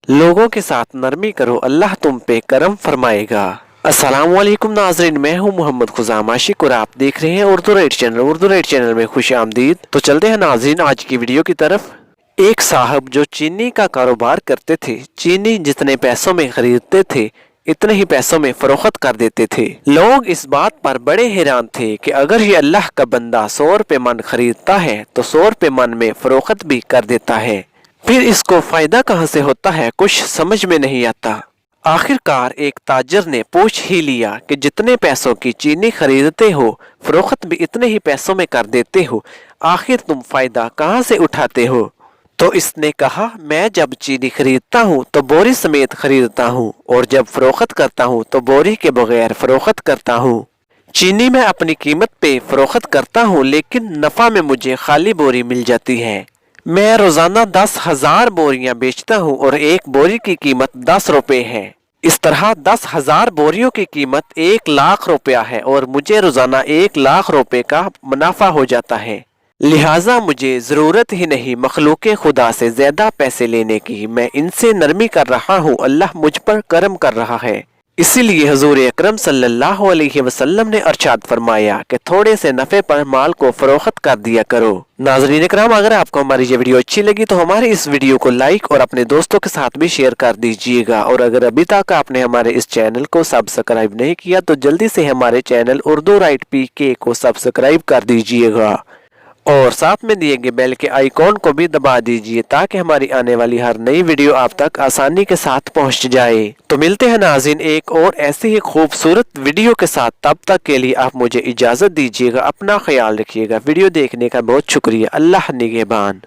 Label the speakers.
Speaker 1: लोगों के साथ नरमी करो, अल्लाह तुम पे करम फरमाएगा। अस्सलाम वालेकुम नाजरीन, मैं हूं मोहम्मद खुजाम आशिक और आप देख रहे हैं Urdu right channel. Urdu right channel में खुश आमदीद। तो चलते हैं नाजरीन आज की वीडियो की तरफ। एक साहब जो चीनी का कारोबार करते थे, चीनी जितने पैसों में खरीदते थे इतने ही पैसों में फरोख्त कर देते थे। लोग इस बात पर बड़े हैरान थे कि अगर ये अल्लाह का बंदा 100 रुपये मन खरीदता है तो 100 रुपये मन में फरोख्त भी कर देता है, फिर इसको फायदा कहाँ से होता है, कुछ समझ में नहीं आता। आखिरकार एक ताजर ने पूछ ही लिया कि जितने पैसों की चीनी खरीदते हो फरोख्त भी इतने ही पैसों में कर देते हो, आखिर तुम फायदा कहाँ से उठाते हो। तो इसने कहा, मैं जब चीनी खरीदता हूँ तो बोरी समेत खरीदता हूँ और जब फरोख्त करता हूँ तो बोरी के बगैर फरोख्त करता हूँ। चीनी मैं अपनी कीमत पे फरोख्त करता हूँ लेकिन नफा में मुझे खाली बोरी मिल जाती है। मैं रोजाना 10,000 बोरियां बेचता हूँ और एक बोरी की कीमत 10 रुपए है। इस तरह 10,000 बोरियों की कीमत 1 लाख रुपया है और मुझे रोजाना 1 लाख रुपए का मुनाफा हो जाता है। लिहाजा मुझे जरूरत ही नहीं मखलूके खुदा से ज्यादा पैसे लेने की। मैं इनसे नरमी कर रहा हूँ, अल्लाह मुझ पर करम कर रहा है। इसीलिए हुजूर अकरम सल्लल्लाहु अलैहि वसल्लम ने अरशाद फरमाया कि थोड़े से नफे पर माल को फरोख्त कर दिया करो। नाज़रीन इकराम, अगर आपको हमारी ये वीडियो अच्छी लगी तो हमारे इस वीडियो को लाइक और अपने दोस्तों के साथ भी शेयर कर दीजिएगा। और अगर अभी तक आपने हमारे इस चैनल को सब्सक्राइब नहीं किया तो जल्दी से हमारे चैनल उर्दू राइट PK को सब्सक्राइब कर दीजिएगा और साथ में दिए गए बेल के आइकॉन को भी दबा दीजिए ताकि हमारी आने वाली हर नई वीडियो आप तक आसानी के साथ पहुंच जाए। तो मिलते हैं नाज़रीन एक और ऐसी ही खूबसूरत वीडियो के साथ। तब तक के लिए आप मुझे इजाज़त दीजिएगा। अपना ख्याल रखिएगा। वीडियो देखने का बहुत शुक्रिया। अल्लाह निगहबान।